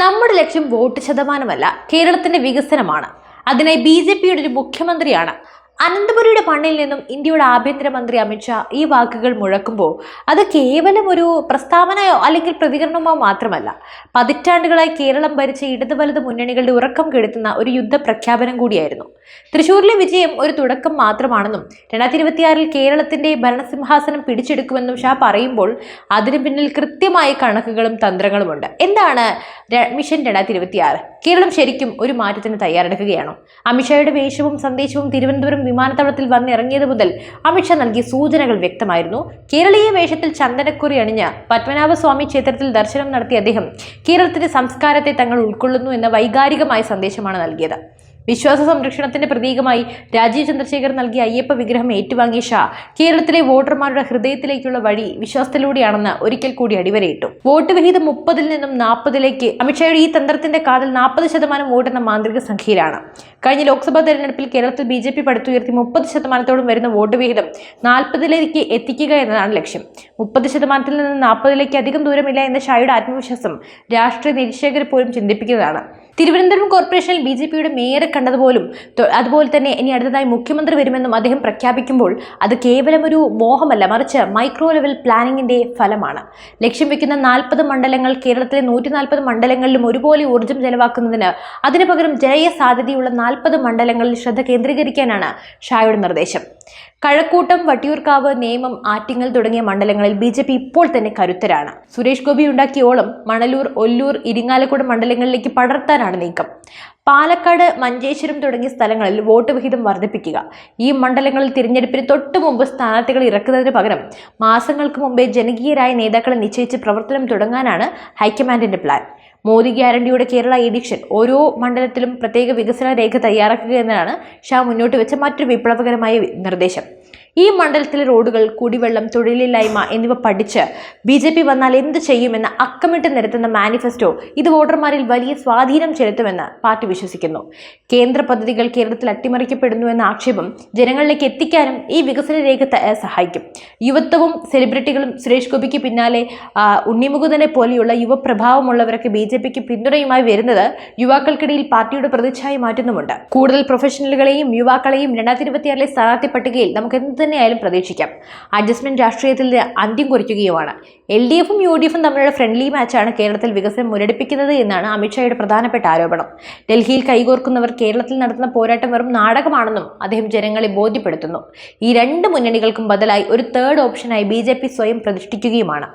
നമ്മുടെ ലക്ഷ്യം വോട്ട് ശതമാനമല്ല, കേരളത്തിന്റെ വികസനമാണ്. അതിനായി ബി.ജെ.പിയുടെ ഒരു മുഖ്യമന്ത്രിയാണ്. അനന്തപുരിയുടെ മണ്ണിൽ നിന്നും ഇന്ത്യയുടെ ആഭ്യന്തരമന്ത്രി അമിത്ഷാ ഈ വാക്കുകൾ മുഴക്കുമ്പോൾ അത് കേവലം ഒരു പ്രസ്താവനയോ അല്ലെങ്കിൽ പ്രതികരണമോ മാത്രമല്ല, പതിറ്റാണ്ടുകളായി കേരളം ഭരിച്ച ഇടതു വലത് മുന്നണികളുടെ ഉറക്കം കെടുത്തുന്ന ഒരു യുദ്ധപ്രഖ്യാപനം കൂടിയായിരുന്നു. തൃശൂരിലെ വിജയം ഒരു തുടക്കം മാത്രമാണെന്നും 2026 കേരളത്തിന്റെ ഭരണസിംഹാസനം പിടിച്ചെടുക്കുമെന്നും ഷാ പറയുമ്പോൾ അതിനു പിന്നിൽ കൃത്യമായ കണക്കുകളും തന്ത്രങ്ങളുമുണ്ട്. എന്താണ് മിഷൻ 2026? കേരളം ശരിക്കും ഒരു മാറ്റത്തിന് തയ്യാറെടുക്കുകയാണോ? അമിത്ഷായുടെ വേഷവും സന്ദേശവും തിരുവനന്തപുരം വിമാനത്താവളത്തിൽ വന്നിറങ്ങിയത് മുതൽ അമിത്ഷാ നൽകിയ സൂചനകൾ വ്യക്തമായിരുന്നു. കേരളീയ വേഷത്തിൽ ചന്ദനക്കുറി അണിഞ്ഞ് പത്മനാഭസ്വാമി ക്ഷേത്രത്തിൽ ദർശനം നടത്തിയ അദ്ദേഹം കേരളത്തിന്റെ സംസ്കാരത്തെ തങ്ങൾ ഉൾക്കൊള്ളുന്നു എന്ന വൈകാരികമായ സന്ദേശമാണ് നൽകിയത്. വിശ്വാസ സംരക്ഷണത്തിന്റെ പ്രതീകമായി രാജീവ് ചന്ദ്രശേഖർ നൽകിയ അയ്യപ്പ വിഗ്രഹം ഏറ്റുവാങ്ങിയ ഷാ കേരളത്തിലെ വോട്ടർമാരുടെ ഹൃദയത്തിലേക്കുള്ള വഴി വിശ്വാസത്തിലൂടെയാണെന്ന് ഒരിക്കൽ കൂടി അടിവരയിട്ടു. വോട്ട് വിഹിതം 30-ൽ നിന്നും 40-ലേക്ക് അമിത്ഷായുടെ ഈ തന്ത്രത്തിന്റെ കാതൽ 40% വോട്ടെന്ന മാന്ത്രിക സംഖ്യയിലാണ്. കഴിഞ്ഞ ലോക്സഭാ തെരഞ്ഞെടുപ്പിൽ കേരളത്തിൽ ബി.ജെ.പി പടുത്തുയർത്തി 30% വരെന്ന വോട്ട് വിഹിതം 40-ലേക്ക് എത്തിക്കുക എന്നതാണ് ലക്ഷ്യം. 30%-ൽ നിന്ന് 40-ലേക്ക് അധികം ദൂരമില്ല എന്ന ഷായുടെ ആത്മവിശ്വാസം രാഷ്ട്രീയ നിരീക്ഷകരെ പോലും ചിന്തിപ്പിക്കുന്നതാണ്. തിരുവനന്തപുരം കോർപ്പറേഷനിൽ ബി.ജെ.പിയുടെ മേയറെ കണ്ടതുപോലും അതുപോലെ തന്നെ ഇനി അടുത്തതായി മുഖ്യമന്ത്രി വരുമെന്നും അദ്ദേഹം പ്രഖ്യാപിക്കുമ്പോൾ അത് കേവലം ഒരു മോഹമല്ല, മറിച്ച് മൈക്രോ ലെവൽ പ്ലാനിങ്ങിന്റെ ഫലമാണ്. ലക്ഷ്യം വെക്കുന്ന 40 മണ്ഡലങ്ങൾ കേരളത്തിലെ 140 മണ്ഡലങ്ങളിലും ഒരുപോലെ ഊർജ്ജം ചെലവാക്കുന്നതിന് അതിനു പകരം ജയ സാധ്യതയുള്ള 40 മണ്ഡലങ്ങളിൽ ശ്രദ്ധ കേന്ദ്രീകരിക്കാനാണ് ഷായുടെ നിർദ്ദേശം. കഴക്കൂട്ടം, വട്ടിയൂർക്കാവ്, നേമം, ആറ്റിങ്ങൽ തുടങ്ങിയ മണ്ഡലങ്ങളിൽ ബി.ജെ.പി ഇപ്പോൾ തന്നെ കരുത്തരാണ്. സുരേഷ് ഗോപി ഉണ്ടാക്കിയ ഓളം മണലൂർ, ഒല്ലൂർ, ഇരിങ്ങാലക്കുട മണ്ഡലങ്ങളിലേക്ക് പടർത്താനാണ് നീക്കം. പാലക്കാട്, മഞ്ചേശ്വരം തുടങ്ങിയ സ്ഥലങ്ങളിൽ വോട്ട് വിഹിതം വർദ്ധിപ്പിക്കുക. ഈ മണ്ഡലങ്ങളിൽ തിരഞ്ഞെടുപ്പിന് തൊട്ടു മുമ്പ് സ്ഥാനാർത്ഥികൾ ഇറക്കുന്നതിന് പകരം മാസങ്ങൾക്ക് മുമ്പേ ജനകീയരായ നേതാക്കളെ നിശ്ചയിച്ച് പ്രവർത്തനം തുടങ്ങാനാണ് ഹൈക്കമാൻഡിന്റെ പ്ലാൻ. മോദി ഗ്യാരണ്ടിയുടെ കേരള എഡിഷൻ ഓരോ മണ്ഡലത്തിലും പ്രത്യേക വികസന രേഖ തയ്യാറാക്കുക എന്നതാണ് ഷാ മുന്നോട്ട് വെച്ച മറ്റൊരു വിപ്ലവകരമായ നിർദ്ദേശം. ഈ മണ്ഡലത്തിലെ റോഡുകൾ, കുടിവെള്ളം, തൊഴിലില്ലായ്മ എന്നിവ പഠിച്ച് ബി.ജെ.പി വന്നാൽ എന്ത് ചെയ്യുമെന്ന് അക്കമിട്ട് നിരത്തുന്ന മാനിഫെസ്റ്റോ ഇത് വോട്ടർമാരിൽ വലിയ സ്വാധീനം ചെലുത്തുമെന്ന് പാർട്ടി വിശ്വസിക്കുന്നു. കേന്ദ്ര പദ്ധതികൾ കേരളത്തിൽ അട്ടിമറിക്കപ്പെടുന്നു എന്ന ആക്ഷേപം ജനങ്ങളിലേക്ക് എത്തിക്കാനും ഈ വികസന രേഖ സഹായിക്കും. യുവത്വവും സെലിബ്രിറ്റികളും സുരേഷ് ഗോപിക്ക് പിന്നാലെ ഉണ്ണിമുകുന്ദനെ പോലെയുള്ള യുവപ്രഭാവമുള്ളവരൊക്കെ ബി.ജെ.പിക്ക് പിന്തുണയുമായി വരുന്നത് യുവാക്കൾക്കിടയിൽ പാർട്ടിയുടെ പ്രതിച്ഛായ മാറ്റുന്നുമുണ്ട്. കൂടുതൽ പ്രൊഫഷണലുകളെയും യുവാക്കളെയും 2026 സ്ഥാനാർത്ഥി പട്ടികയിൽ നമുക്ക് തന്നെയായാലും പ്രതീക്ഷിക്കാം. അഡ്ജസ്റ്റ്മെന്റ് രാഷ്ട്രീയത്തിൽ അന്ത്യം കുറിക്കുകയുമാണ്. LDF-ഉം UDF-ഉം തമ്മിലുള്ള ഫ്രണ്ട്ലി മാച്ചാണ് കേരളത്തിൽ വികസനം മുരടിപ്പിക്കുന്നത് എന്നാണ് അമിത്ഷായുടെ പ്രധാനപ്പെട്ട ആരോപണം. ഡൽഹിയിൽ കൈകോർക്കുന്നവർ കേരളത്തിൽ നടത്തുന്ന പോരാട്ടം വെറും നാടകമാണെന്നും അദ്ദേഹം ജനങ്ങളെ ബോധ്യപ്പെടുത്തുന്നു. ഈ രണ്ട് മുന്നണികൾക്കും ബദലായി ഒരു തേർഡ് ഓപ്ഷനായി ബി.ജെ.പി സ്വയം പ്രതിഷ്ഠിക്കുകയുമാണ്.